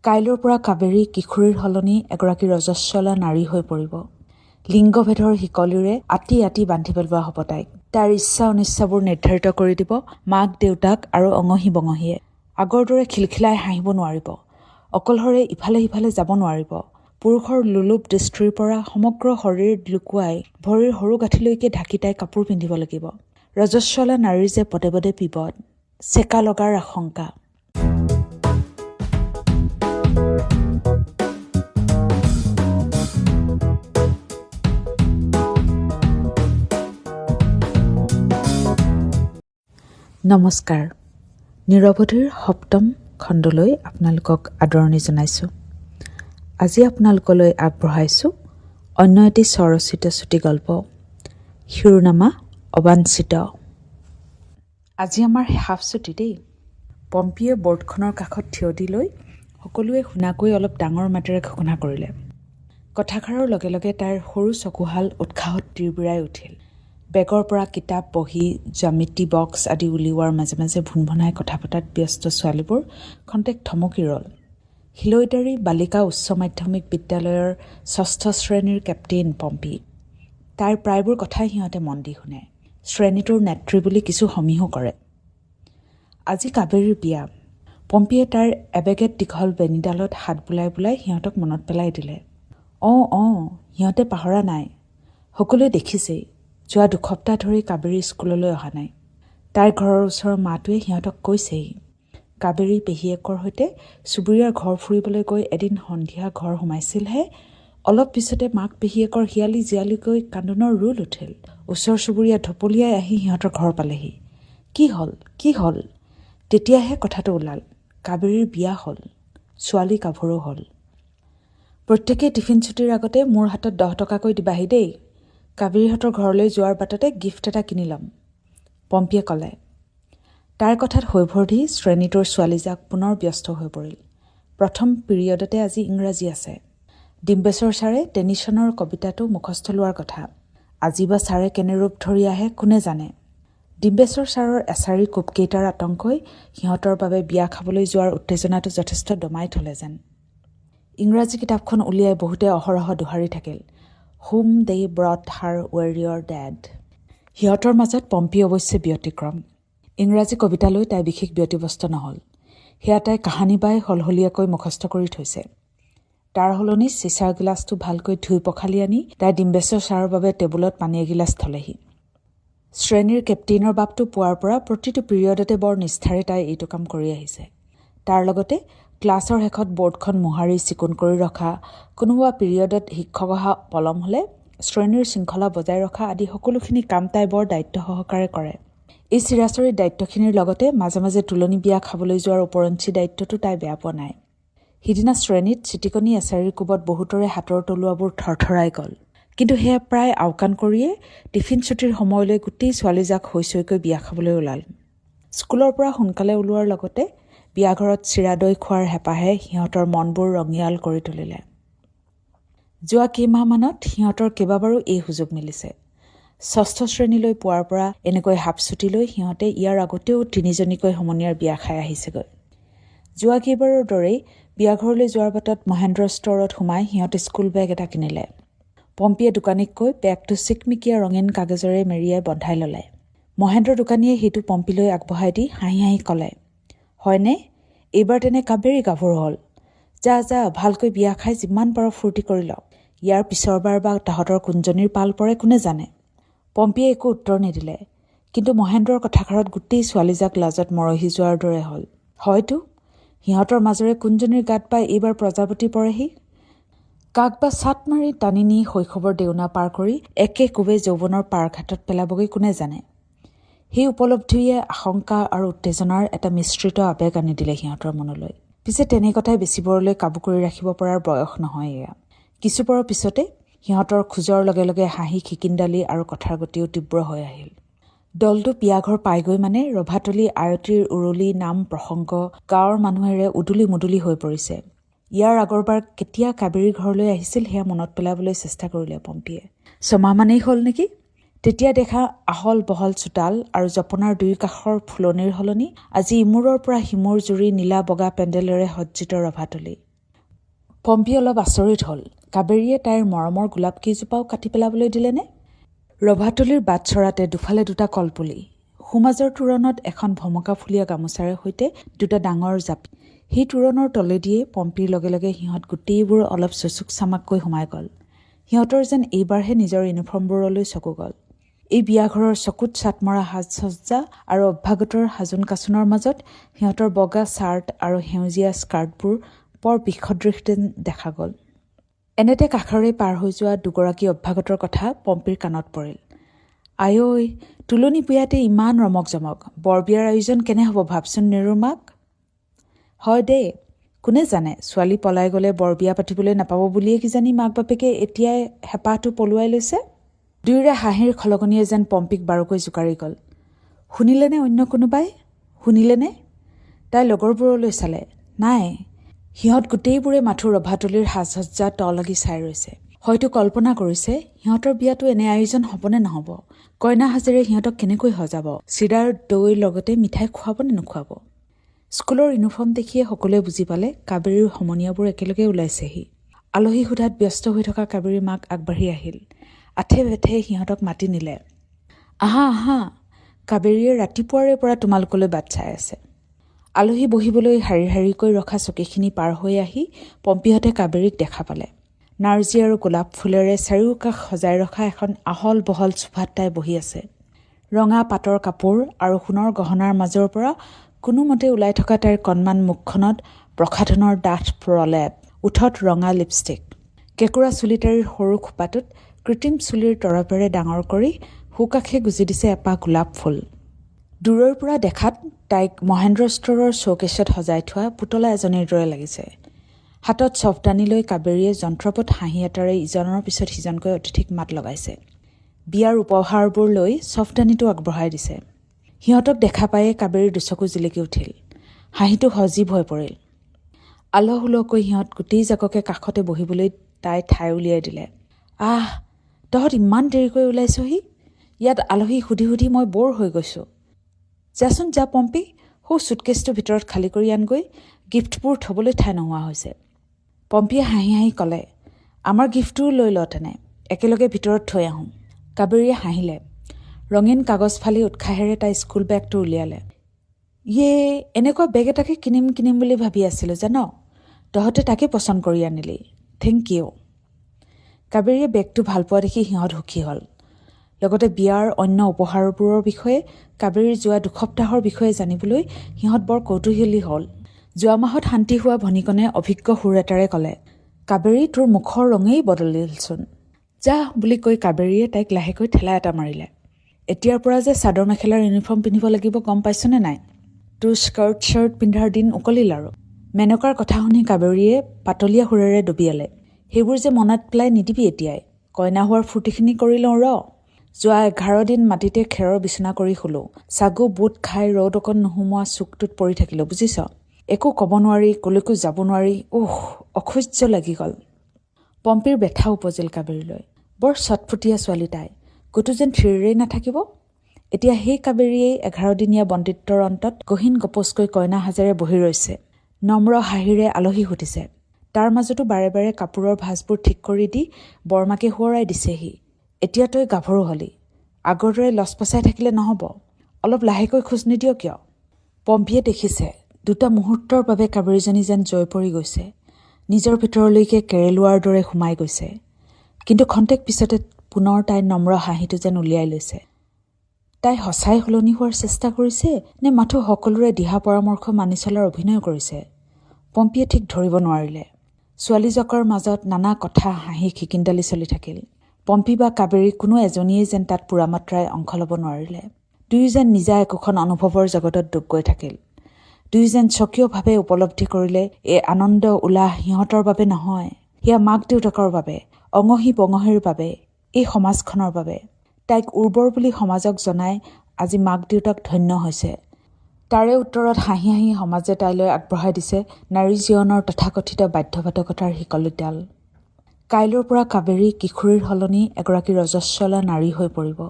কাইলৈৰ পৰা কাবেৰী কিশোৰীৰ সলনি এগৰাকী ৰজস্বলা নাৰী হৈ পৰিব। লিংগভেদৰ শিকলিৰে আতি আতি বান্ধি পেলোৱা হ'ব তাইক। তাইৰ ইচ্ছা অনিচ্ছাবোৰ নিৰ্ধাৰিত কৰি দিব মাক দেউতাক আৰু অঙহী বঙহীয়ে। আগৰ দৰে খিলখিলাই হাঁহিব নোৱাৰিব, অকলশৰে ইফালে সিফালে যাব নোৱাৰিব। পুৰুষৰ লোলুপ দৃষ্টিৰ পৰা সমগ্ৰ শৰীৰ লুকুৱাই ভৰিৰ সৰু গাঁঠিলৈকে ঢাকি তাই কাপোৰ পিন্ধিব লাগিব। ৰজস্বলা নাৰীৰ যে পদে পদে বিপদ, চেকা লগাৰ আশংকা। নমস্কাৰ, নিৰৱধিৰ সপ্তম খণ্ডলৈ আপোনালোকক আদৰণি জনাইছোঁ। আজি আপোনালোকলৈ আগবঢ়াইছোঁ অন্য এটি স্বৰচিত চুটিগল্প, শিৰোনামা অবাঞ্ছিত। আজি আমাৰ হাফ ছুটি দেই। পম্পীয়ে বৰ্ডখনৰ কাষত থিয় দি লৈ সকলোৱে শুনাকৈ অলপ ডাঙৰ মাতেৰে ঘোষণা কৰিলে। কথাষাৰৰ লগে লগে তাইৰ সৰু চকুহাল উৎসাহত তিৰবিৰাই উঠিল। বেগৰ পৰা কিতাপ, বহী, জ্যামিতি বক্স আদি উলিওৱাৰ মাজে মাজে ভুনভুনাই কথা পতাত ব্যস্ত ছোৱালীবোৰ খন্তেক থমকি ৰ'ল। শিলৈদাৰী বালিকা উচ্চ মাধ্যমিক বিদ্যালয়ৰ ৬ষ্ঠ শ্ৰেণীৰ কেপ্টেইন পম্পী। তাইৰ প্ৰায়বোৰ কথাই সিহঁতে মন দি শুনে। শ্ৰেণীটোৰ নেত্ৰী বুলি কিছু সমীহো কৰে। আজি কাবেৰীৰ বিয়া। পম্পীয়ে তাইৰ এবেগেট দীঘল বেনীডালত হাত বুলাই বুলাই সিহঁতক মনত পেলাই দিলে। অঁ, সিহঁতে পাহৰা নাই। সকলোৱে দেখিছেই, যোৱা দুসপ্তাহ ধৰি কাবেৰী স্কুললৈ অহা নাই। তাইৰ ঘৰৰ ওচৰৰ মাটোৱে সিহঁতক কৈছেই। কাবেৰী পেহীয়েকৰ সৈতে চুবুৰীয়াৰ ঘৰ ফুৰিবলৈ গৈ এদিন সন্ধিয়া ঘৰ সোমাইছিলহে, অলপ পিছতে মাক পেহীয়েকৰ হিয়ালি জিয়ালিকৈ কান্দোনৰ ৰোল উঠিল। ওচৰ চুবুৰীয়া ঢপলিয়াই আহি সিহঁতৰ ঘৰ পালেহি। কি হ'ল? তেতিয়াহে কথাটো ওলাল, কাবেৰীৰ বিয়া হ'ল, ছোৱালী গাভৰু হ'ল। প্ৰত্যেকেই টিফিন ছুটিৰ আগতে মোৰ হাতত 10 টকাকৈ দিবাহি দেই। কাবেৰীহঁতৰ ঘৰলৈ যোৱাৰ বাটতে গিফ্ট এটা কিনি ল'ম, পম্পীয়ে ক'লে। তাইৰ কথাত হৈভৰ দি শ্ৰেণীটোৰ ছোৱালীজাক পুনৰ ব্যস্ত হৈ পৰিল। প্ৰথম পিৰিয়ডতে আজি ইংৰাজী আছে। ডিম্বেশ্বৰ ছাৰে টেনিছনৰ কবিতাটো মুখস্থ লোৱাৰ কথা। আজি বা ছাৰে কেনে ৰূপ ধৰি আহে কোনে জানে। ডিম্বেশ্বৰ ছাৰৰ এছাৰি কোপকেইটাৰ আতংকই সিহঁতৰ বাবে বিয়া খাবলৈ যোৱাৰ উত্তেজনাটো যথেষ্ট দমাই থলে যেন। ইংৰাজী কিতাপখন উলিয়াই বহুতে অহৰহ দোহাৰি থাকিল, হুম দে ব্ৰট হাৰ ৱেৰিয়ৰ ডেড। সিহঁতৰ মাজত পম্পী অৱশ্যে ব্যতিক্ৰম। ইংৰাজী কবিতালৈ তাই বিশেষ ব্যতিব্যস্ত নহ'ল। সেয়া তাই কাহানী বাই সলসলীয়াকৈ মুখস্থ কৰি থৈছে। তাৰ সলনি চিচাৰ গিলাচটো ভালকৈ ধুই পখালি আনি তাই ডিম্বেশ্বৰ ছাৰৰ বাবে টেবুলত পানী এগিলাচ থলেহি। শ্ৰেণীৰ কেপ্টেইনৰ বাপটো পোৱাৰ পৰা প্ৰতিটো পিৰিয়ডতে বৰ নিষ্ঠাৰে তাই এইটো কাম কৰি আহিছে। তাৰ লগতে ক্লাছৰ শেষত বৰ্ডখন মোহাৰি চিকুণ কৰি ৰখা, কোনোবা পিৰিয়ডত শিক্ষক অহা পলম হ'লে শ্ৰেণীৰ শৃংখলা বজাই ৰখা আদি সকলোখিনি কাম তাই বৰ দায়িত্ব সহকাৰে কৰে। এই চিৰাচৰি দায়িত্বখিনিৰ লগতে মাজে মাজে তুলনি বিয়া খাবলৈ যোৱাৰ ওপৰঞ্চি দায়িত্বটো তাই বেয়া পোৱা নাই। সিদিনা শ্ৰেণীত চিটিকনি এছাৰিৰ কোবত বহুতৰে হাতৰ তলুৱাবোৰ থৰথৰাই গ'ল। কিন্তু সেয়া প্ৰায় আওকাণ কৰিয়ে টিফিন ছুটিৰ সময়লৈ গোটেই ছোৱালীজাক হৈচৈকৈ বিয়া খাবলৈ ওলাল। স্কুলৰ পৰা সোনকালে ওলোৱাৰ লগতে বিয়াঘৰত চিৰা দৈ খোৱাৰ হেঁপাহে সিহঁতৰ মনবোৰ ৰঙিয়াল কৰি তুলিলে। যোৱা কেইমাহমানত সিহঁতৰ কেইবাবাৰো এই সুযোগ মিলিছে। 6ষ্ঠ শ্ৰেণীলৈ পোৱাৰ পৰা এনেকৈ হাফ ছুটি লৈ সিহঁতে ইয়াৰ আগতেও 3জনীকৈ সমনীয়াৰ বিয়া খাই আহিছেগৈ। যোৱা কেইবাৰৰ দৰেই বিয়াঘৰলৈ যোৱাৰ বাটত মহেন্দ্ৰ ষ্টৰত সোমাই সিহঁতে স্কুল বেগ এটা কিনিলে। পম্পীয়ে দোকানীক কৈ বেগটো চিকমিকিয়া ৰঙীন কাগজেৰে মেৰিয়াই বন্ধাই ল'লে। মহেন্দ্ৰ দোকানীয়ে সেইটো পম্পীলৈ আগবঢ়াই দি হাঁহি হাঁহি ক'লে, হয়নে? এইবাৰ তেনে কাবেৰী গাভৰু হ'ল। যা ভালকৈ বিয়া খাই যিমান পাৰ ফূৰ্তি কৰি ল। ইয়াৰ পিছৰবাৰ বা তাহঁতৰ কোনজনীৰ পাল পৰে কোনে জানে। পম্পীয়ে একো উত্তৰ নিদিলে, কিন্তু মহেন্দ্ৰৰ কথাষাৰত গোটেই ছোৱালীজাক লাজত মৰহি যোৱাৰ দৰে হ'ল। হয়তো সিহঁতৰ মাজৰে কোনজনীৰ গাত বা এইবাৰ প্ৰজাপতি পৰেহি। কাক বা চাট মাৰি টানি নি শৈশৱৰ দেউনা পাৰ কৰি একে কোবে যৌৱনৰ পাৰঘাটত পেলাবগৈ কোনে জানে। সেই উপলব্ধিয়ে আশংকা আৰু উত্তেজনাৰ এটা মিশ্ৰিত আৱেগ আনি দিলে সিহঁতৰ মনলৈ। পিছে তেনে কথাই বেছিবৰলৈ কাবু কৰি ৰাখিব পৰাৰ বয়স নহয় এয়া। কিছুপৰৰ পিছতে সিহঁতৰ খোজৰ লগে লগে হাঁহি খিকিন্দালি আৰু কথাৰ গতিও তীব্ৰ হৈ আহিল। দলটো বিয়াঘৰ পাইগৈ মানে ৰভাতলি আয়তীৰ উৰুলি নাম প্ৰসংগ গাঁৱৰ মানুহেৰে উদুলি মুদুলি হৈ পৰিছে। ইয়াৰ আগৰবাৰ কেতিয়া কাবেৰীৰ ঘৰলৈ আহিছিল সেয়া মনত পেলাবলৈ চেষ্টা কৰিলে পম্পীয়ে। 6 মাহমানেই হ'ল নেকি। তেতিয়া দেখা আহল বহল চোতাল আৰু জপনাৰ দুই কাষৰ ফুলনিৰ সলনি আজি ইমূৰৰ পৰা সিমূৰ জুৰি নীলা বগা পেণ্ডেলেৰে সজ্জিত ৰভাতলি। পম্পী অলপ আচৰিত হ'ল। কাবেৰীয়ে তাইৰ মৰমৰ গোলাপ কেইজোপাও কাটি পেলাবলৈ দিলেনে? ৰভাতলিৰ বাট চৰাতে দুফালে দুটা কলপুলি, সোঁমাজৰ তোৰণত এখন ভমকা ফুলীয়া গামোচাৰে সৈতে দুটা ডাঙৰ জাপি। সেই তোৰণৰ তলেদিয়ে পম্পীৰ লগে লগে সিহঁত গোটেইবোৰ অলপ চুচুক চামাককৈ সোমাই গ'ল। সিহঁতৰ যেন এইবাৰহে নিজৰ ইউনিফৰ্মবোৰলৈ চকু গ'ল। এই বিয়াঘৰৰ চকুত চাটমৰা সাজ সজ্জা আৰু অভ্যাগতৰ সাজোন কাচোনৰ মাজত সিহঁতৰ বগা চাৰ্ট আৰু সেউজীয়া স্কাৰ্টবোৰ বৰ বিসদৃশ দেখা গ'ল। এনেতে কাষৰে পাৰ হৈ যোৱা দুগৰাকী অভ্যাগতৰ কথা পম্পীৰ কাণত পৰিল। আঐ, তুলনি বিয়াতে ইমান ৰমক জমক, বৰবিয়াৰ আয়োজন কেনে হ'ব ভাবচোন নিৰুমাক। হয় দেই, কোনে জানে ছোৱালী পলাই গ'লে বৰবিয়া পাতিবলৈ নাপাব বুলিয়ে কিজানি মাক বাপেকে এতিয়াই হেঁপাহটো পলুৱাই লৈছে। দুয়োৰে হাঁহিৰ খলকনিয়ে যেন পম্পীক বাৰুকৈ জোকাৰি গ'ল। শুনিলেনে অন্য কোনোবাই? শুনিলেনে? তাই লগৰবোৰলৈ চালে। নাই, সিহঁত গোটেইবোৰে মাথো ৰভাতলিৰ সাজ সজ্জা লাগি চাই ৰৈছে। হয়তো কল্পনা কৰিছে সিহঁতৰ বিয়াতো এনে আয়োজন হ'বনে নহ'ব, কইনা সাজেৰে সিহঁতক কেনেকৈ সজাব, চিৰাৰ দৈৰ লগতে মিঠাই খুৱাব নে নোখুৱাব। স্কুলৰ ইউনিফৰ্ম দেখিয়ে সকলোৱে বুজি পালে কাবেৰীৰ সমনীয়াবোৰ একেলগে ওলাইছেহি। আলহী সোধাত ব্যস্ত হৈ থকা কাবেৰীৰ মাক আগবাঢ়ি আহিল। আঠে ভেঠে সিহঁতক মাতি নিলে। আহা আহা, কাবেৰীয়ে ৰাতিপুৱাৰে পৰা তোমালোকলৈ বাট চাই আছে। আলহী বহিবলৈ শাৰী শাৰীকৈ ৰখা চকীখিনি পাৰ হৈ আহি পম্পীহঁতে কাবেৰীক দেখা পালে। নাৰ্জী আৰু গোলাপ ফুলেৰে চাৰিওকাষ সজাই ৰখা এখন আহল বহল চোফাত তাই বহি আছে। ৰঙা পাটৰ কাপোৰ আৰু সোণৰ গহনাৰ মাজৰ পৰা কোনোমতে ওলাই থকা তাইৰ কণমান মুখখনত প্ৰসাধনৰ ডাঠ প্ৰলেপ, ওঠত ৰঙা লিপষ্টিক। কেঁকুৰা চুলিতাৰীৰ সৰু খোপাটোত কৃত্ৰিম চুলিৰ তৰপেৰে ডাঙৰ কৰি সোঁকাষে গুজি দিছে এপাহ গোলাপ ফুল। দূৰৰ পৰা দেখাত তাইক মহেন্দ্ৰ ষ্টৰৰ শ্ব'কেছত সজাই থোৱা পুতলা এজনীৰ দৰে লাগিছে। হাতত চফদানি লৈ কাবেৰীয়ে যন্ত্ৰপট হাঁহি এটাৰে ইজনৰ পিছত সিজনকৈ অতিথিক মাত লগাইছে। বিয়াৰ উপহাৰবোৰ লৈ চফদানিটো আগবঢ়াই দিছে। সিহঁতক দেখা পায়ে কাবেৰীৰ দুচকু জিলিকি উঠিল। হাঁহিটো সজীৱ হৈ পৰিল। আলহোলকৈ সিহঁত গোটেই জাককে কাষতে বহিবলৈ তাই ঠাই উলিয়াই দিলে। আহ, তহঁত ইমান দেৰিকৈ ওলাইছহি? ইয়াত আলহী সুধি সুধি মই বৰ হৈ গৈছোঁ। যাচোন যা পম্পী, সৌ চুটকেছটো ভিতৰত খালী কৰি আনগৈ, গিফ্টবোৰ থ'বলৈ ঠাই নোহোৱা হৈছে। পম্পীয়ে হাঁহি হাঁহি ক'লে, আমাৰ গিফ্টটোও লৈ ল তেনে, একেলগে ভিতৰত থৈ আহোঁ। কাবেৰীয়ে হাঁহিলে। ৰঙীন কাগজ ফালি উৎসাহেৰে তাই স্কুল বেগটো উলিয়ালে। ইয়ে, এনেকুৱা বেগ এটাকে কিনিম বুলি ভাবি আছিলোঁ জান, তহঁতে তাকে পচন্দ কৰি আনিলি, থেংক ইউ। কাবেৰীয়ে বেগটো ভাল পোৱা দেখি সিহঁত সুখী হ'ল। লগতে বিয়াৰ অন্য উপহাৰবোৰৰ বিষয়ে, কাবেৰীৰ যোৱা দুসপ্তাহৰ বিষয়ে জানিবলৈ সিহঁত বৰ কৌতূহলী হ'ল। যোৱা মাহত শান্তি হোৱা ভনীকণে অভিজ্ঞ সুৰ এটাৰে ক'লে, কাবেৰী, তোৰ মুখৰ ৰঙেই বদলিলচোন। যা বুলি কৈ কাবেৰীয়ে তাইক লাহেকৈ ঠেলা এটা মাৰিলে। এতিয়াৰ পৰা যে চাদৰ মেখেলাৰ ইউনিফৰ্ম পিন্ধিব লাগিব গম পাইছনে নাই? তোৰ স্কাৰ্ট শ্বাৰ্ট পিন্ধাৰ দিন উকলিল আৰু। মেনকাৰ কথা শুনি কাবেৰীয়ে পাতলীয়া সুৰেৰে দবিয়ালে। সেইবোৰ যে মনত পেলাই নিদিবি এতিয়াই, কইনা হোৱাৰ ফূৰ্তিখিনি কৰি লওঁ ৰ। যোৱা 11 দিন মাটিতে খেৰৰ বিচনা কৰি শুলো, চাগু বুট খাই ৰ'দ অকণ নোসোমোৱা চুকটোত পৰি থাকিলোঁ, বুজিছ। একো ক'ব নোৱাৰি, কলৈকো যাব নোৱাৰি, অসহ্য লাগি গ'ল। পম্পীৰ বেথা উপজিল কাবেৰীলৈ। বৰ চটফটীয়া ছোৱালী তাই, ক'তো যেন থিৰেই নাথাকিব। এতিয়া সেই কাবেৰীয়েই 11 দিনীয়া বন্দিত্বৰ অন্তত গহীন গপচকৈ কইনা সাজেৰে বহি ৰৈছে। নম্ৰ হাঁহিৰে আলহী সুধিছে। তাৰ মাজতো বাৰে বাৰে কাপোৰৰ ভাঁজবোৰ ঠিক কৰি দি বৰমাকে সোঁৱৰাই দিছেহি। এতিয়া তই গাভৰু হলি, আগৰ দৰে লচপচাই থাকিলে নহ'ব, অলপ লাহেকৈ খোজ নিদিয় কিয়? পম্পীয়ে দেখিছে দুটা মুহূৰ্তৰ বাবে কাবেৰীজনী যেন জয় পৰি গৈছে, নিজৰ ভিতৰলৈকে কেৰেলোৱাৰ দৰে সোমাই গৈছে। কিন্তু খন্তেক পিছতে পুনৰ তাইৰ নম্ৰ হাঁহিটো যেন উলিয়াই লৈছে। তাই সঁচাই সলনি হোৱাৰ চেষ্টা কৰিছে নে মাথো সকলোৰে দিহা পৰামৰ্শ মানি চলাৰ অভিনয় কৰিছে? পম্পীয়ে ঠিক ধৰিব নোৱাৰিলে। ছোৱালীজকৰ মাজত নানা কথা হাঁহি খিকিন্দালি চলি থাকিল। পম্পী বা কাবেৰী কোনো এজনীয়ে যেন তাত পূৰা মাত্ৰাই অংশ ল'ব নোৱাৰিলে। দুয়ো যেন নিজা একোখন অনুভৱৰ জগতত ডুব গৈ থাকিল। দুয়ো যেন স্বকীয়ভাৱে উপলব্ধি কৰিলে এই আনন্দ উল্লাস সিহঁতৰ বাবে নহয়, সেয়া মাক দেউতাকৰ বাবে, অঙহী বঙহীৰ বাবে, এই সমাজখনৰ বাবে। তাইক উৰ্বৰ বুলি সমাজক জনাই আজি মাক দেউতাক ধন্য হৈছে। তাৰে উত্তৰত হাঁহি হাঁহি সমাজে তাইলৈ আগবঢ়াই দিছে নাৰী জীৱনৰ তথাকথিত বাধ্যবাধকতাৰ শিকলিডাল। কাইলৈৰ পৰা কাবেৰী কিশোৰীৰ সলনি এগৰাকী ৰজস্বলা নাৰী হৈ পৰিব।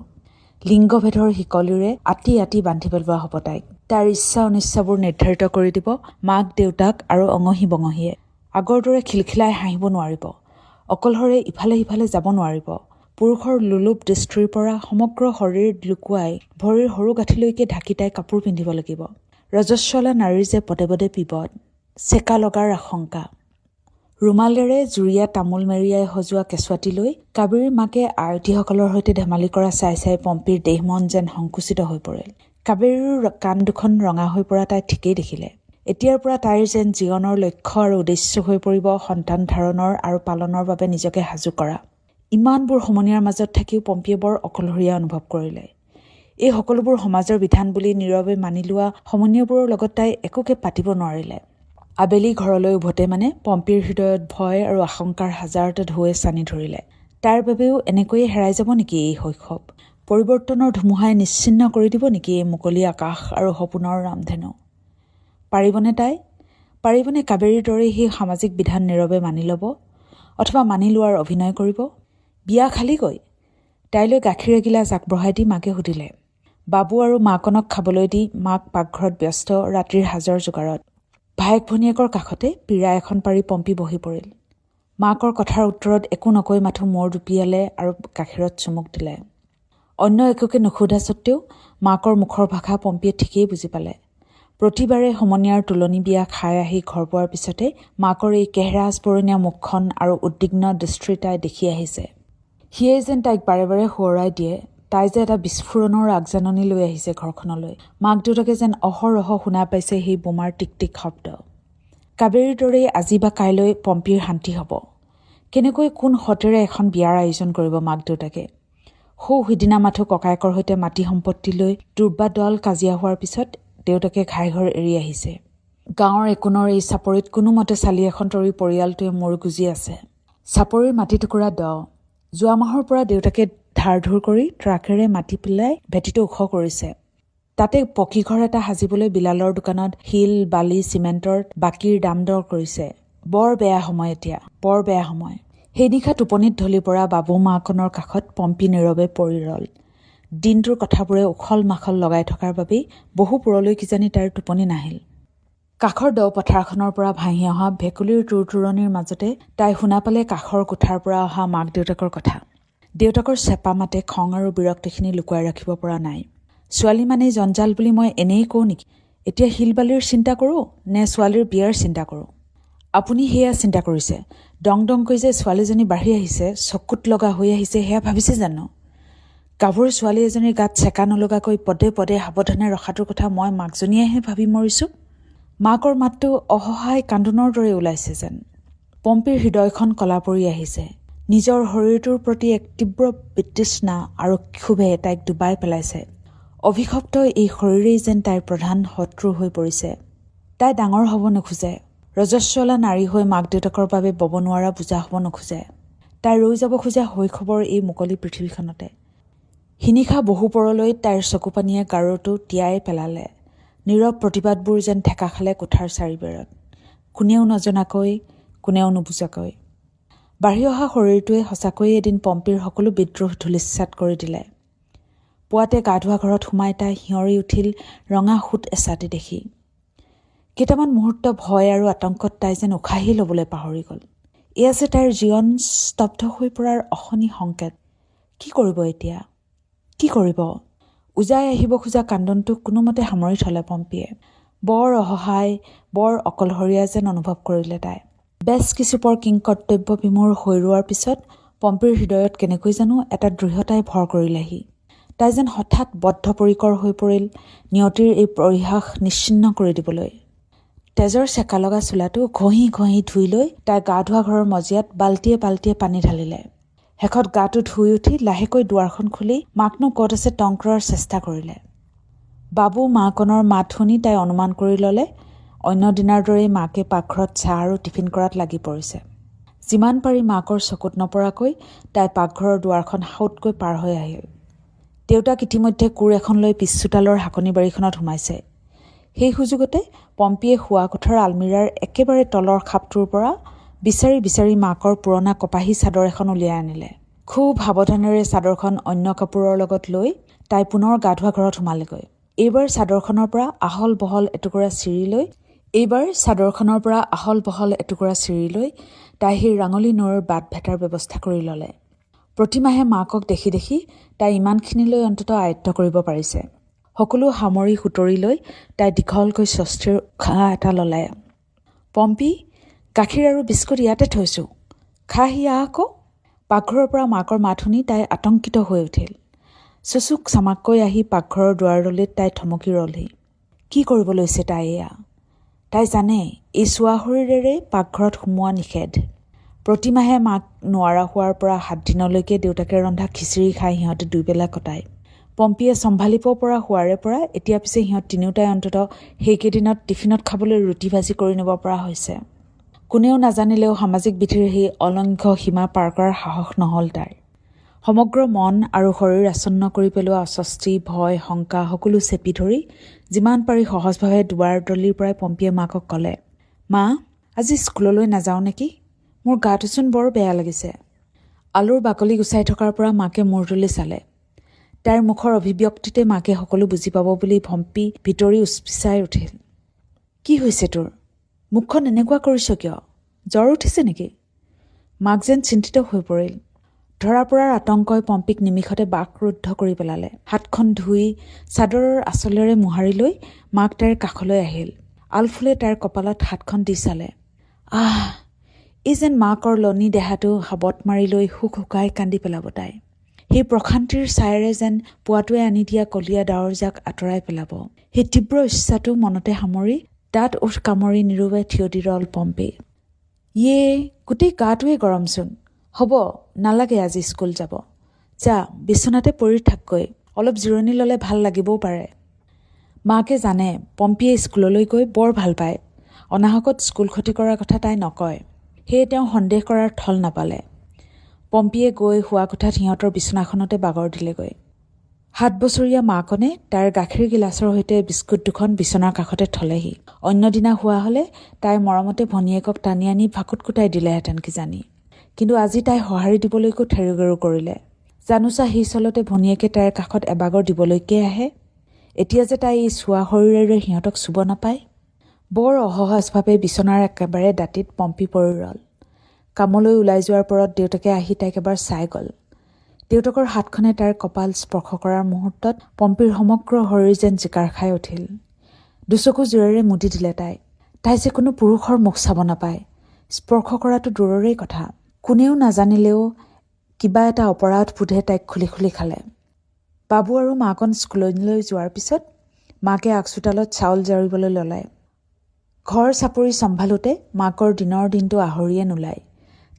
লিংগভেদৰ শিকলিৰে আতি আতি বান্ধি পেলোৱা হ'ব তাইক। তাইৰ ইচ্ছা অনিচ্ছাবোৰ নিৰ্ধাৰিত কৰি দিব মাক দেউতাক আৰু অঙহী বঙহীয়ে। আগৰ দৰে খিলখিলাই হাঁহিব নোৱাৰিব, অকলশৰে ইফালে সিফালে যাব নোৱাৰিব। পুৰুষৰ লোলুপ দৃষ্টিৰ পৰা সমগ্ৰ শৰীৰ লুকুৱাই ভৰিৰ সৰু গাঁঠিলৈকে ঢাকি তাই কাপোৰ পিন্ধিব লাগিব। ৰজস্বলা নাৰীৰ যে পদে পদে বিপদ, চেকা লগাৰ আশংকা। ৰুমালেৰে জুৰীয়া তামোল মেৰিয়াই সজোৱা কেঁচুৱাটিলৈ কাবেৰীৰ মাকে আয়তীসকলৰ সৈতে ধেমালি কৰা চাই চাই পম্পীৰ দেহ মন যেন সংকুচিত হৈ পৰিল। কাবেৰীৰ কাণ দুখন ৰঙা হৈ পৰা তাই ঠিকেই দেখিলে। এতিয়াৰ পৰা তাইৰ যেন জীৱনৰ লক্ষ্য আৰু উদ্দেশ্য হৈ পৰিব সন্তান ধাৰণৰ আৰু পালনৰ বাবে নিজকে সাজু কৰা। ইমানবোৰ সমনীয়াৰ মাজত থাকিও পম্পীয়ে বৰ অকলশৰীয়া অনুভৱ কৰিলে। এই সকলোবোৰ সমাজৰ বিধান বুলি নীৰৱে মানি লোৱা সমনীয়াবোৰৰ লগত তাই একোকে পাতিব নোৱাৰিলে। আবেলি ঘৰলৈ উভতে পম্পীৰ হৃদয়ত ভয় আৰু আশংকাৰ হাজাৰটা ঢৌৱে চানি ধৰিলে। তাৰ বাবেও এনেকৈয়ে হেৰাই যাব নেকি এই শৈশৱ? পৰিৱৰ্তনৰ ধুমুহাই নিশ্চিন্ন কৰি দিব নেকি এই মুকলি আকাশ আৰু সপোনৰ ৰামধেনু? পাৰিবনে তাই? পাৰিবনে কাবেৰীৰ দৰে সেই সামাজিক বিধান নীৰৱে মানি ল'ব, অথবা মানি লোৱাৰ অভিনয় কৰিব? বিয়া খালিগৈ? তাইলৈ গাখীৰ এগিলাচ আগবঢ়াই দি মাকে সুধিলে। বাবু আৰু মাকনক খাবলৈ দি মাক পাকঘৰত ব্যস্ত ৰাতিৰ সাজৰ যোগাৰত। ভায়েক ভনীয়েকৰ কাষতে পীৰা এখন পাৰি পম্পী বহি পৰিল। মাকৰ কথাৰ উত্তৰত একো নকৈ মাথো মূৰ দুপিয়ালে আৰু গাখীৰত চুমুক দিলে। অন্য একোকে নুসুধা স্বত্তেও মাকৰ মুখৰ ভাষা পম্পীয়ে ঠিকেই বুজি পালে। প্ৰতিবাৰে সমনীয়াৰ তোলনি বিয়া খাই আহি ঘৰ পোৱাৰ পিছতে মাকৰ এই কেহেৰা আচপৰণীয়া মুখখন আৰু উদ্বিগ্ন দৃষ্টি তাই দেখি আহিছে। সিয়েই যেন তাইক বাৰে বাৰে সোঁৱৰাই দিয়ে তাই যে এটা বিস্ফোৰণৰ আগজাননী লৈ আহিছে ঘৰখনলৈ। মাক দেউতাকে যেন অহৰহ শুনা পাইছে সেই বোমাৰ টিক টিক শব্দ। কাবেৰীৰ দৰেই আজি বা কাইলৈ পম্পীৰ শান্তি হ'ব। কেনেকৈ কোন হতেৰে এখন বিয়াৰ আয়োজন কৰিব মাক দেউতাকে? সিদিনা মাথো ককায়েকৰ সৈতে মাটি সম্পত্তি লৈ দুৰ্বাদল কাজিয়া হোৱাৰ পিছত দেউতাকে ঘাইঘৰ এৰি আহিছে। গাঁৱৰ একোণৰ এই চাপৰিত কোনোমতে চালি এখন তৰি পৰিয়ালটোৱে মূৰ গুজি আছে। চাপৰিৰ মাটি টুকুৰা দ। যোৱা মাহৰ পৰা দেউতাকে ধাৰ ধুৰ কৰি ট্ৰাকেৰে মাটি পেলাই ভেটিটো ওখ কৰিছে। তাতে পকী ঘৰ এটা সাজিবলৈ বিলালৰ দোকানত শিল, বালি, চিমেণ্টৰ বাকীৰ দাম দৰ কৰিছে। বৰ বেয়া সময় এতিয়া, বৰ বেয়া সময়। সেই নিশা টোপনিত ঢলি পৰা বাবু মাকনৰ কাষত পম্পী নীৰৱে পৰি ৰল। দিনটোৰ কথাবোৰে উখল মাখল লগাই থকাৰ বাবেই বহু পূৰলৈ কিজানি তাইৰ টোপনি নাহিল। কাষৰ দ পথাৰখনৰ পৰা ভাঁহি অহা ভেকুলীৰ তুৰতুৰণিৰ মাজতে তাই শুনা পালে কাষৰ কোঠাৰ পৰা অহা মাক দেউতাকৰ কথা। দেউতাকৰ চেপা মাতে খং আৰু বিৰক্তিখিনি লুকুৱাই ৰাখিব পৰা নাই। ছোৱালী মানেই জঞ্জাল বুলি মই এনেই কওঁ নেকি? এতিয়া শিল বালিৰ চিন্তা কৰোঁ নে ছোৱালীৰ বিয়াৰ চিন্তা কৰোঁ? আপুনি সেয়া চিন্তা কৰিছে? ডং ডংকৈ যে ছোৱালীজনী বাঢ়ি আহিছে, চকুত লগা হৈ আহিছে, সেয়া ভাবিছে জানো? গাভৰু ছোৱালী এজনীৰ গাত চেকা নলগাকৈ পদে পদে সাৱধানে ৰখাটোৰ কথা মই মাকজনীয়েহে ভাবি মৰিছোঁ। মাকৰ মাতটো অসহায় কান্দোনৰ দৰে ওলাইছে যেন। পম্পীৰ হৃদয়খন কলা পৰি আহিছে। নিজৰ শৰীৰটোৰ প্ৰতি এক তীব্ৰ বিতৃষ্ণা আৰু ক্ষোভে তাইক ডুবাই পেলাইছে। অভিশপ্ত এই শৰীৰেই যেন তাইৰ প্ৰধান শত্ৰু হৈ পৰিছে। তাই ডাঙৰ হ'ব নোখোজে। ৰজস্বলা নাৰী হৈ মাক দেউতাকৰ বাবে বব নোৱাৰা বুজা হ'ব নোখোজে। তাই ৰৈ যাব খোজে শৈশৱৰ এই মুকলি পৃথিৱীখনতে। সিনিশা বহু পৰলৈ তাইৰ চকুপানীয়ে গাৰুটো তিয়াই পেলালে। নীৰৱ প্ৰতিবাদবোৰ যেন ঠেকা খালে কোঠাৰ চাৰিবেৰত। কোনেও নজনাকৈ, কোনেও নুবুজাকৈ। বাঢ়ি অহা শৰীৰটোৱে সঁচাকৈয়ে এদিন পম্পীৰ সকলো বিদ্ৰোহ ধূলিসাৎ কৰি দিলে। পুৱাতে গা ধোৱা ঘৰত সোমাই তাই শিয়ৰি উঠিল ৰঙা সোঁত এচাটি দেখি। কেইটামান মুহূৰ্ত ভয় আৰু আতংকত তাই যেন উশাহি ল'বলৈ পাহৰি গ'ল। এয়া যে তাইৰ জীৱন স্তব্ধ হৈ পৰাৰ অশনি সংকেত। কি কৰিব এতিয়া? কি কৰিব? উজাই আহিব খোজা কান্দোনটোক কোনোমতে সামৰি থলে পম্পীয়ে। বৰ অসহায়, বৰ অকলশৰীয়া যেন অনুভৱ কৰিলে তাই। বেছ কিছুপৰ কিংকৰ্তব্য বিমূৰ হৈ ৰোৱাৰ পিছত পম্পীৰ হৃদয়ত কেনেকৈ জানো এটা দৃঢ়তাই ভৰ কৰিলেহি। তাই যেন হঠাৎ বদ্ধপৰিকৰ হৈ পৰিল নিয়তিৰ এই পৰিহাস নিশ্চিন্ন কৰি দিবলৈ। তেজৰ চেকা লগা চোলাটো ঘঁহি ঘঁহি ধুই লৈ তাই গা ধোৱা ঘৰৰ মজিয়াত বাল্টিয়ে বাল্টিয়ে পানী ঢালিলে। শেষত গাটো ধুই উঠি লাহেকৈ দুৱাৰখন খুলি মাকনো ক'ত আছে টং কৰাৰ চেষ্টা কৰিলে। বাবু মাকনৰ মাত শুনি তাই অনুমান কৰি ল'লে অন্য দিনাৰ দৰেই মাকে পাকঘৰত চাহ আৰু টিফিন কৰাত লাগি পৰিছে। যিমান পাৰি মাকৰ চকুত নপৰাকৈ তাই পাকঘৰৰ দুৱাৰখন সাউতকৈ পাৰ হৈ আহিল। দেউতাক ইতিমধ্যে কোৰ এখন লৈ পিছচোতালৰ হাকনি বাৰীখনত সোমাইছে। সেই সুযোগতে পম্পীয়ে শোৱা কোঠাৰ আলমিৰাৰ একেবাৰে তলৰ খাপটোৰ পৰা বিচাৰি বিচাৰি মাকৰ পুৰণা কপাহী চাদৰ এখন উলিয়াই আনিলে। খুব সাৱধানেৰে চাদৰখন অন্য কাপোৰৰ লগত লৈ তাই পুনৰ গা ধোৱা ঘৰত সোমালেগৈ। এইবাৰ চাদৰখনৰ পৰা আহল বহল এটুকুৰা চিৰি লৈ এইবাৰ চাদৰখনৰ পৰা আহল বহল এটুকুৰা চিৰি লৈ তাই সেই ৰাঙলী নৈৰ বাট ভেটাৰ ব্যৱস্থা কৰি ল'লে। প্ৰতিমাহে মাকক দেখি দেখি তাই ইমানখিনিলৈ অন্ততঃ আয়ত্ব কৰিব পাৰিছে। সকলো সামৰি সুতৰি লৈ তাই দীঘলকৈ স্বস্তিৰ উশাহ এটা ল'লে। পম্পী, গাখীৰ আৰু বিস্কুট ইয়াতে থৈছোঁ, খাহি আহ আকৌ। পাকঘৰৰ পৰা মাকৰ মাত শুনি তাই আতংকিত হৈ উঠিল। চুচুক চামাককৈ আহি পাকঘৰৰ দুৱাৰদলিত তাই থমকি ৰ'লহি। কি কৰিব লৈছে তাই এয়া? তাই জানে এই চোৱা শৰীৰেৰে পাকঘৰত সোমোৱা নিষেধ। প্ৰতিমাহে মাক নোৱাৰা হোৱাৰ পৰা 7 দিনলৈকে দেউতাকে ৰন্ধা খিচিৰি খাই সিহঁতে দুইবেলা কটায়। পম্পীয়ে চম্ভালিব পৰা হোৱাৰে পৰা এতিয়া পিছে সিহঁত তিনিওটাই অন্ততঃ সেইকেইদিনত টিফিনত খাবলৈ ৰুটি ভাজি কৰি নিব পৰা হৈছে। কোনেও নাজানিলেও সামাজিক বিধিৰ সেই অলংঘ্য সীমা পাৰ কৰাৰ সাহস নহ'ল তাইৰ। সমগ্ৰ মন আৰু শৰীৰ আচ্ছন্ন কৰি পেলোৱা অস্বস্তি, ভয়, শংকা সকলো চেপি ধৰি যিমান পাৰি সহজভাৱে দুৱাৰদলিৰ পৰাই পম্পীয়ে মাকক ক'লে, মা, আজি স্কুললৈ নাযাওঁ নেকি? মোৰ গাটোচোন বৰ বেয়া লাগিছে। আলুৰ বাকলি গুচাই থকাৰ পৰা মাকে মূৰ তুলি চালে। তাইৰ মুখৰ অভিব্যক্তিতে মাকে সকলো বুজি পাব বুলি পম্পী ভিতৰি উচপিচাই উঠিল। কি হৈছে তোৰ? মুখখন এনেকুৱা কৰিছ কিয়? জ্বৰ উঠিছে নেকি? মাক যেন চিন্তিত হৈ পৰিল। ধৰা পৰাৰ আতংকই পম্পীক নিমিষতে বাকৰুদ্ধ কৰি পেলালে। হাতখন ধুই চাদৰৰ আঁচলেৰে মোহাৰি লৈ মাক তাইৰ কাষলৈ আহিল। আলফুলে তাইৰ কপালত হাতখন দি চালে। আহ, এই যেন মাকৰ লনি দেহাটো সাবট মাৰি লৈ হুক হুকাই কান্দি পেলাব তাই। সেই প্ৰশান্তিৰ ছায়েৰে যেন পুৱাটোৱে আনি দিয়া কলীয়া ডাৱৰ জাক আঁতৰাই পেলাব। সেই তীব্ৰ ইচ্ছাটো মনতে সামৰি দাঁত ওঠ কামৰি নীৰৱে থিয় দি ৰল পম্পী। ইয়ে, গোটেই গাটোৱে গৰমচোন। হ'ব, নালাগে আজি স্কুল যাব। যা, বিচনাতে পৰি থাককৈ, অলপ জিৰণি ল'লে ভাল লাগিবও পাৰে। মাকে জানে পম্পীয়ে স্কুললৈ গৈ বৰ ভাল পায়। অনাহকত স্কুল ক্ষতি কৰাৰ কথা তাই নকয়। সেয়ে তেওঁ সন্দেহ কৰাৰ থল নাপালে। পম্পীয়ে গৈ শোৱা কোঠাত সিহঁতৰ বিচনাখনতে বাগৰ দিলেগৈ। 7 বছৰীয়া মাকনে তাইৰ গাখীৰ গিলাচৰ সৈতে বিস্কুট দুখন বিচনাৰ কাষতে থলেহি। অন্যদিনা হোৱা হলে তাই মৰমতে ভনীয়েকক টানি আনি ভাকুত কুটাই দিলেহেঁতেন কিজানি। কিন্তু আজি তাই সঁহাৰি দিবলৈকো থেৰুগেৰু কৰিলে। জানোচা সেই চলতে ভনীয়েকে তাইৰ কাষত এবাগৰ দিবলৈকে আহে। এতিয়া যে তাই এই চোৱা শৰীৰেৰে সিহঁতক চুব নাপায়। বৰ অসহজভাৱে বিচনাৰ একেবাৰে দাঁতিত পম্পী পৰি ৰল। কামলৈ ওলাই যোৱাৰ পৰত দেউতাকে আহি তাইক এবাৰ চাই গ'ল। দেউতাকৰ হাতখনে তাইৰ কপাল স্পৰ্শ কৰাৰ মুহূৰ্তত পম্পীৰ সমগ্ৰ শৰীৰ যেন জিকাৰ খাই উঠিল। দুচকু জোৰেৰে মুদি দিলে তাই। তাই যে কোনো পুৰুষৰ মুখ চাব নাপায়। স্পৰ্শ কৰাটো দূৰৰেই কথা। কোনেও নাজানিলেও কিবা এটা অপৰাধ বোধে তাইক খুলি খুলি খালে। বাবু আৰু মাকন স্কুললৈ যোৱাৰ পিছত মাকে আগচোতালত চাউল জাৰিবলৈ ল'লে। ঘৰ চাপৰি চম্ভালোতে মাকৰ দিনৰ দিনটো আহৰিয়ে নোলায়।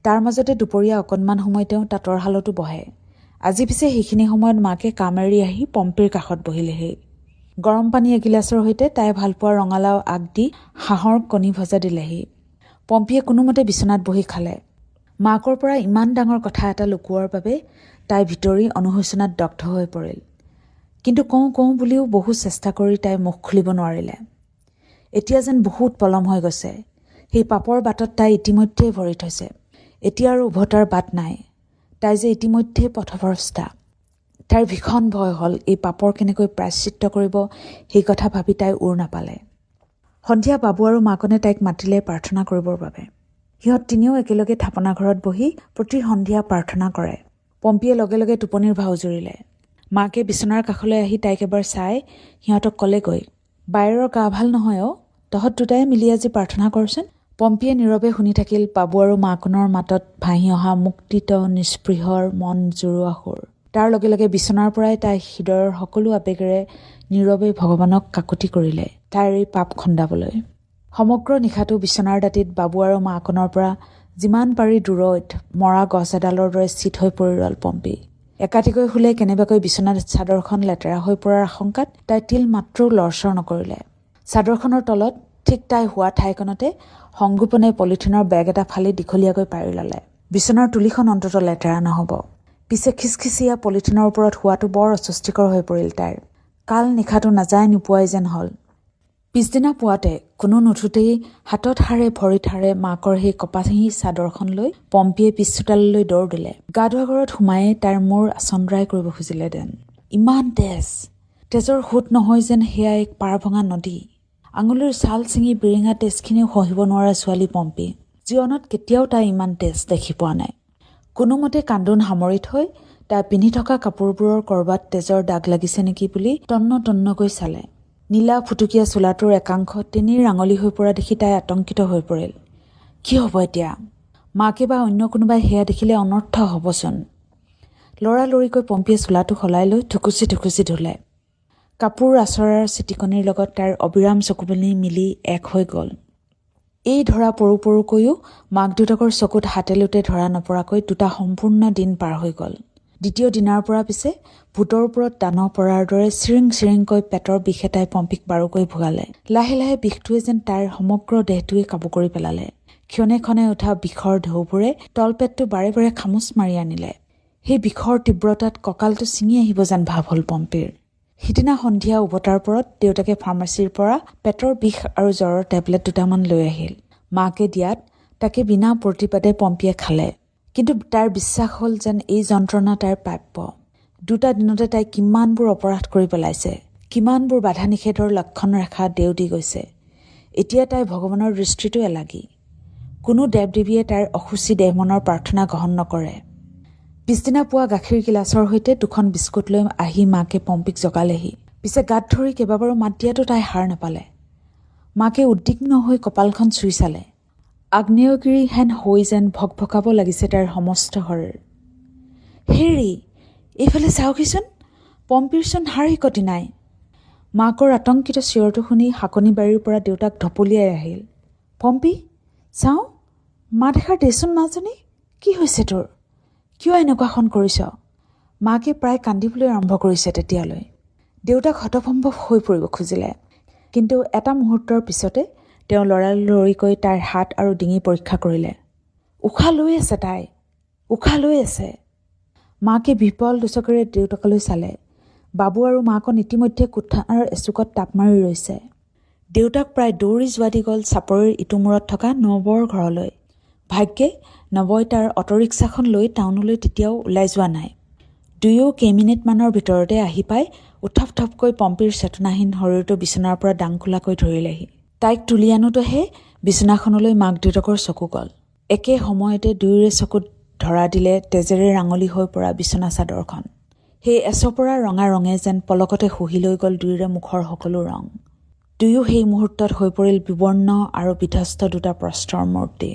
তাৰ মাজতে দুপৰীয়া অকণমান সময় তেওঁ তাঁতৰ শালতো বহে। আজি পিছে সেইখিনি সময়ত মাকে কাম এৰি আহি পম্পীৰ কাষত বহিলেহি। গৰম পানী এগিলাচৰ সৈতে তাই ভালপোৱা ৰঙালাও আগ দি হাঁহৰ কণী ভজা দিলেহি। পম্পীয়ে কোনোমতে বিচনাত বহি খালে। মাকৰ পৰা ইমান ডাঙৰ কথা এটা লুকুৱাৰ বাবে তাই ভিতৰি অনুশোচনাত দগ্ধ হৈ পৰিল। কিন্তু কওঁ বুলিও বহু চেষ্টা কৰি তাই মুখ খুলিব নোৱাৰিলে। এতিয়া যেন বহুত পলম হৈ গৈছে। সেই পাপৰ বাটত তাই ইতিমধ্যেই ভৰি থৈছে। এতিয়া আৰু উভতাৰ বাট নাই। তাই যে ইতিমধ্যেই পথভ্ৰষ্টা। তাইৰ ভীষণ ভয় হ'ল এই পাপৰ কেনেকৈ প্ৰায়শ্চিত্ত কৰিব সেই কথা ভাবি তাই উৰ নাপালে। সন্ধিয়া বাবু আৰু মাকনে তাইক মাতিলে প্ৰাৰ্থনা কৰিবৰ বাবে। সিহঁত তিনিও একেলগে থাপনা ঘৰত বহি প্ৰতি সন্ধিয়া প্ৰাৰ্থনা কৰে। পম্পীয়ে লগে লগে টোপনিৰ ভাও জুৰিলে। মাকে বিচনাৰ কাষলৈ আহি তাইক এবাৰ চাই সিহঁতক ক'লেগৈ, বাইৰৰ গা ভাল নহয় অ', তহঁত দুটাই মিলি আজি প্ৰাৰ্থনা কৰচোন। পম্পীয়ে নীৰৱে শুনি থাকিল বাবু আৰু মাকনৰ মাতত ভাহি অহা মুক্তিত নিস্পৃহৰ মন জুৰোৱা সুৰ। তাৰ লগে লগে বিচনাৰ পৰাই তাই হৃদয়ৰ সকলো আবেগেৰে নীৰৱে ভগৱানক কাকুতি কৰিলে তাইৰ এই পাপ খন্দাবলৈ। সমগ্ৰ নিশাটো বিচনাৰ দাঁতিত বাবু আৰু মাকনৰ পৰা যিমান পাৰি দূৰৈত মৰা গছ এডালৰ দৰে চিত হৈ পৰি ৰল পম্পী। একাঠিকৈ শুলে কেনেবাকৈ বিচনাত চাদৰখন লেতেৰা হৈ পৰাৰ আশংকাত তাই তিল মাত্ৰও লৰচৰ নকৰিলে। চাদৰখনৰ তলত ঠিক তাই হোৱা ঠাইকণতে সংগোপনে পলিথিনৰ বেগ এটা ফালি দীঘলীয়াকৈ পাৰি ল'লে। বিচনাৰ তুলিখন অন্তত লেতেৰা নহ'ব। পিছে খিচখিচিয়া পলিথিনৰ ওপৰত শোৱাটো বৰ অস্বস্তিকৰ হৈ পৰিল তাইৰ। কাল নিশাটো নাযায় নোপোৱাই যেন হ'ল। পিছদিনা পুৱাতে কোনো নুঠোতেই হাতত হাড়ে ভৰিত হাড়ে মাকৰ সেই কপাহী চাদৰখন লৈ পম্পীয়ে পিছচোতাললৈ দৌৰ দিলে। গা ধোৱা ঘৰত সোমায়েই তাইৰ মূৰ আচন্দ্ৰাই কৰিব খুজিলে যেন। ইমান তেজৰ সোঁত নহয় যেন সেয়া এক পাৰ ভঙা নদী। আঙুলিৰ ছাল ছিঙি বিৰিঙা তেজখিনিও সহিব নোৱাৰা ছোৱালী পম্পী। জীৱনত কেতিয়াও তাই ইমান তেজ দেখি পোৱা নাই। কোনোমতে কান্দোন সামৰি থৈ তাই পিন্ধি থকা কাপোৰবোৰৰ ক'ৰবাত তেজৰ দাগ লাগিছে নেকি বুলি তন্ন তন্নকৈ চালে। নীলা ফুটুকীয়া চোলাটোৰ একাংশ তেনিৰ আঙুলি হৈ পৰা দেখি তাই আতংকিত হৈ পৰিল। কি হ'ব এতিয়া? মাকে বা অন্য কোনোবাই সেয়া দেখিলে অনৰ্থ হ'বচোন। লৰালৰিকৈ পম্পীয়ে চোলাটো সলাই লৈ ঠুকুচি ঠুকুচি ধুলে। কাপোৰ আচৰাৰ চিটিকনিৰ লগত তাইৰ অবিৰাম চকুপানী মিলি এক হৈ গ'ল। এই ধৰা পৰো পৰোকৈও মাক দেউতাকৰ চকুত হাতেলোতে ধৰা নপৰাকৈ 2টা সম্পূৰ্ণ দিন পাৰ হৈ গ'ল। দ্বিতীয় দিনাৰ পৰা পিছে ভূতৰ ওপৰত দানহ পৰাৰ দৰে চিৰিং চিৰিংকৈ পেটৰ বিষ এটাই পম্পীক বাৰুকৈ ভোগালে। লাহে লাহে বিষটোৱে যেন তাইৰ সমগ্ৰ দেহটোৱে কাবু কৰি পেলালে। ক্ষণে ক্ষণে উঠা বিষৰ ঢৌবোৰে তলপেটটো বাৰে বাৰে খামুচ মাৰি আনিলে। সেই বিষৰ তীব্ৰতাত কঁকালটো ছিঙি আহিব যেন ভাৱ হ'ল পম্পীৰ। সিদিনা সন্ধিয়া উভতাৰ পৰত দেউতাকে ফাৰ্মাচীৰ পৰা পেটৰ বিষ আৰু জ্বৰৰ টেবলেট 2টামান লৈ আহিল। মাকে দিয়াত তাকে বিনা প্ৰতিবাদে পম্পীয়ে খালে। কিন্তু তাইৰ বিশ্বাস হ'ল যেন এই যন্ত্ৰণা তাইৰ প্ৰাপ্য। 2টা দিনতে তাই কিমানবোৰ অপৰাধ কৰি পেলাইছে, কিমানবোৰ বাধা নিষেধৰ লক্ষণ ৰেখা দেউদি গৈছে। এতিয়া তাই ভগৱানৰ দৃষ্টিটো এলাগী। কোনো দেৱ দেৱীয়ে তাইৰ অসুচী দেহ মনৰ প্ৰাৰ্থনা গ্ৰহণ নকৰে। পিছদিনা পুৱা গাখীৰ গিলাচৰ সৈতে 2খন বিস্কুট লৈ আহি মাকে পম্পীক জগালেহি। পিছে গাত ধৰি কেইবাবাৰো মাত দিয়াতো তাই হাৰ নাপালে। মাকে উদ্বিগ্ন হৈ কপালখন চুই চালে। আগ্নেয়গিৰি হেন হৈ যেন ভকভকাব লাগিছে তাইৰ সমস্ত শৰীৰ। হেৰি, এইফালে চাওকহিচোন, পম্পীৰচোন হাৰ হিকটি নাই। মাকৰ আতংকিত চিঞৰটো শুনি শাকনি বাৰীৰ পৰা দেউতাক ঢপলিয়াই আহিল। পম্পী, চাওঁ, মাত এষাৰ দেচোন মাজনী, কি হৈছে তোৰ? কিয় এনেকুৱাখন কৰিছ? মাকে প্ৰায় কান্দিবলৈ আৰম্ভ কৰিছে তেতিয়ালৈ। দেউতাক হতভম্ব হৈ পৰিব খুজিলে। কিন্তু এটা মুহূৰ্তৰ পিছতে তেওঁ লৰালৰিকৈ তাইৰ হাত আৰু ডিঙি পৰীক্ষা কৰিলে। উশাহ লৈ আছে তাই, উশাহ লৈ আছে। মাকে বিপল দুচকেৰে দেউতাকলৈ চালে। বাবু আৰু মাকন ইতিমধ্যে কোঠাৰ এচুকত তাপ মাৰি ৰৈছে। দেউতাক প্ৰায় দৌৰি যোৱা দি গ'ল চাপৰিৰ ইটোমূৰত থকা নৱৰ ঘৰলৈ। ভাগ্যে নৱই তাৰ অটোৰিক্সাখন লৈ টাউনলৈ তেতিয়াও ওলাই যোৱা নাই। দুয়ো কেইমিনিটমানৰ ভিতৰতে আহি পাই উথপ থপকৈ পম্পীৰ চেতনাহীন শৰীৰটো বিচনাৰ পৰা দাং খোলাকৈ ধৰিলেহি। তাইক তুলি আনোতেহে বিচনাখনলৈ মাক দেউতাকৰ চকু গ'ল। একে সময়তে দুয়োৰে চকুত ধৰা দিলে তেজেৰে ৰাঙলী হৈ পৰা বিচনা চাদৰখন। সেই এচপৰা ৰঙা ৰঙে যেন পলকতে শুহি লৈ গ'ল দুয়োৰে মুখৰ সকলো ৰং। দুয়ো সেই মুহূৰ্তত হৈ পৰিল বিবৰ্ণ আৰু বিধ্বস্ত 2টা প্ৰস্তৰ মূৰ্তি।